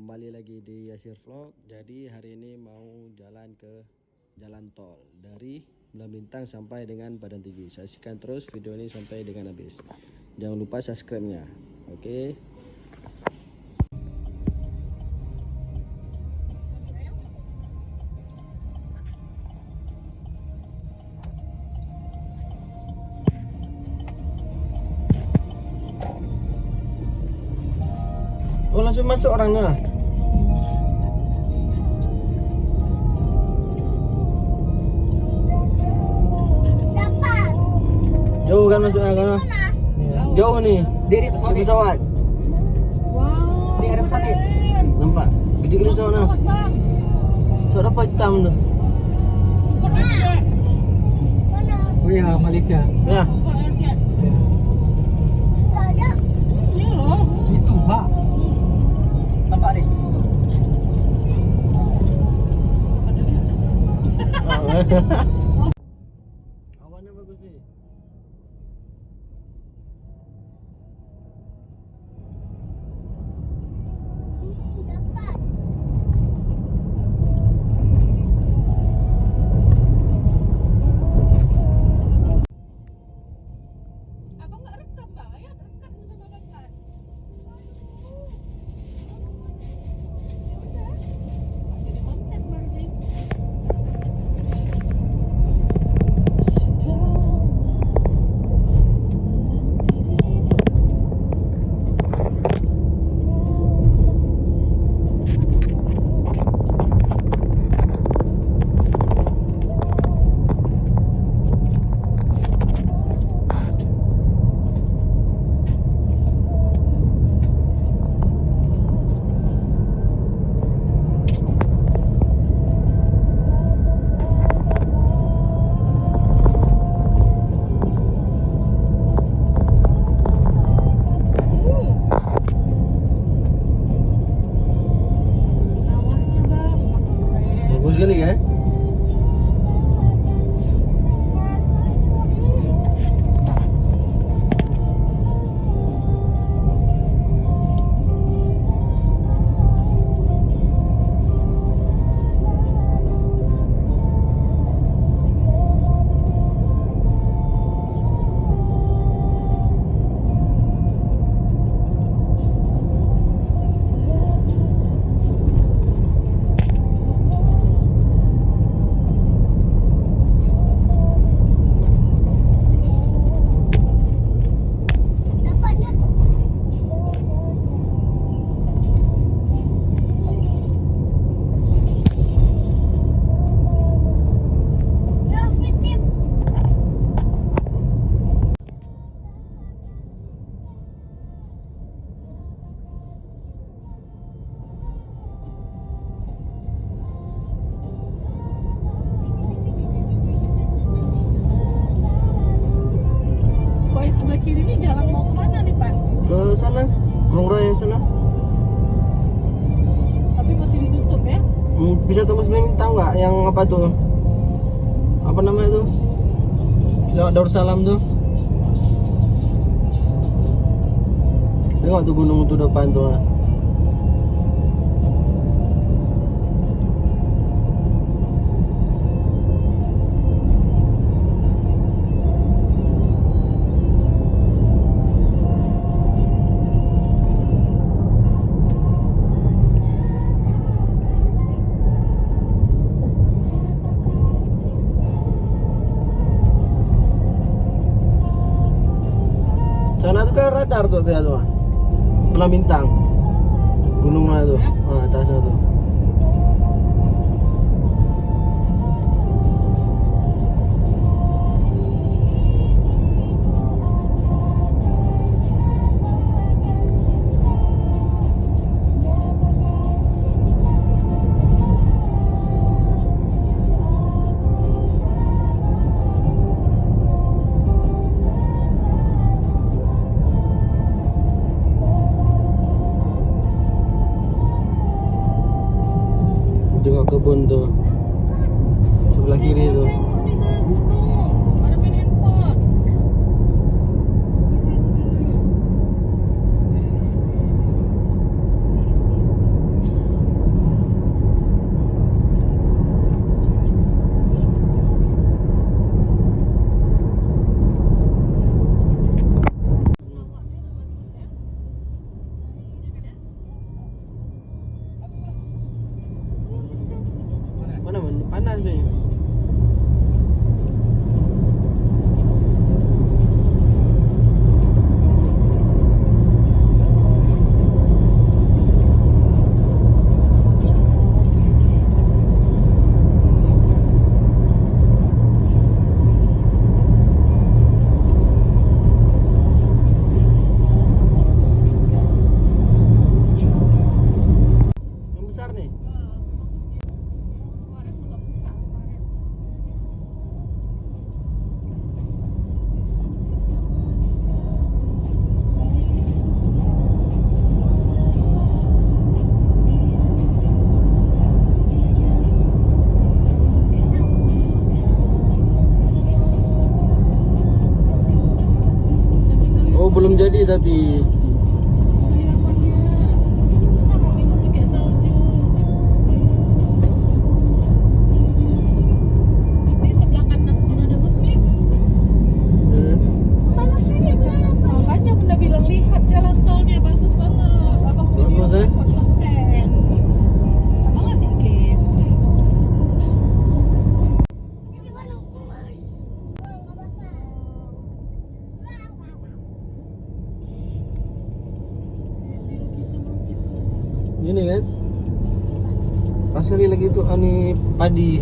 Kembali lagi di Yasir Vlog. Jadi hari ini mau jalan ke jalan tol dari Bulan Bintang sampai dengan Padan Tinggi. Saksikan terus video ini sampai dengan habis. Jangan lupa subscribe-nya. Oke. Oh, langsung masuk orangnya lah. Jauh kan masuknya kan? Jauh nih. Di pesawat. Wow. Di ada pesawat. Nampak? Gede-gede sana. Pesawat apa hitam tuh? Oh iya, Malaysia. Ya. Itu, Pak. Nampak deh. Awannya bagus nih. Abang nggak rekam bang, ya rekam sama bapak. Ya udah, jadi konten baru nih. Sawahnya bang, Bagus sekali kan? Kok yang sebelah kiri ini jalan mau kemana nih pak? Ke sana, Gunung Raya sana. Tapi masih ditutup ya? Bisa tembus Bulan Bintang nggak? Yang apa tuh? Apa namanya tuh? Darussalam tuh. Tengok tuh gunung tuh depan tuh. Sana tuh kan radar tuh kayak tuh. Bulan Bintang. Gunungnya tuh. Atasnya tuh. belum jadi tapi Itu tuh kayak salju. Ini sebelah kanan pun ada muslim. Makanya bunda bilang lihat jalan tolnya bagus banget. Abang video Bagus, buat konten. Abang ngasih game. ini kan pasali lagi tuh ani padi.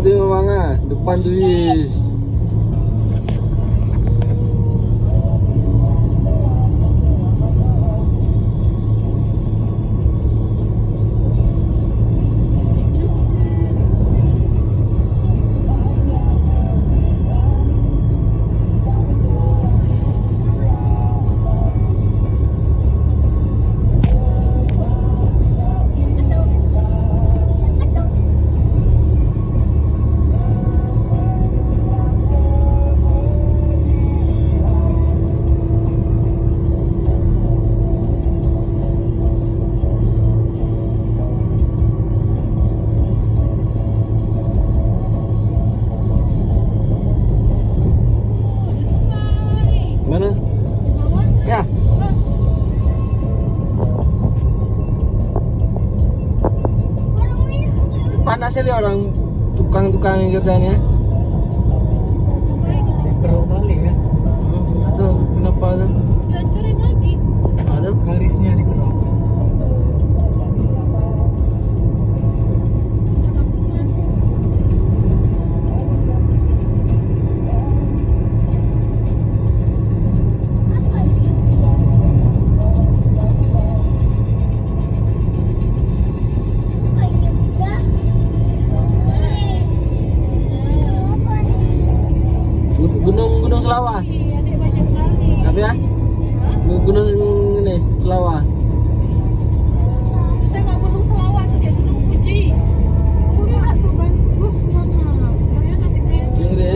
Tengok bang ah, depan tu is. Ada sungai. Mana? Bawah. Ya. Panas sekali orang tukang-tukang yang kerjanya. Keruk balik kan. Tuh, kenapa tuh? Dihancurin lagi. Ada? Garisnya dikeruk. Kampungan. Gunung Selawah. Adik banyak kali. Tapi ya? Hah? Gunung ini Selawah. Kita nggak gunung Selawah tuh dia gunung Fuji. Lihat tuh bagus banget. Kalian kasih kayak Sini. beda.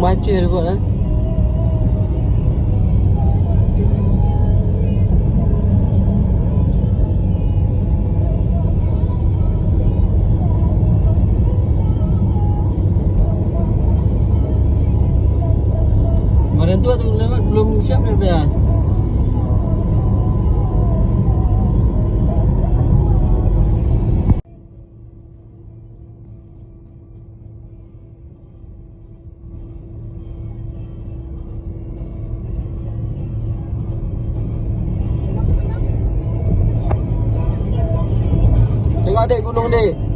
macet kot lah. Kemarin tu waktu lewat belum siap ya. Tengok dek gunung dek.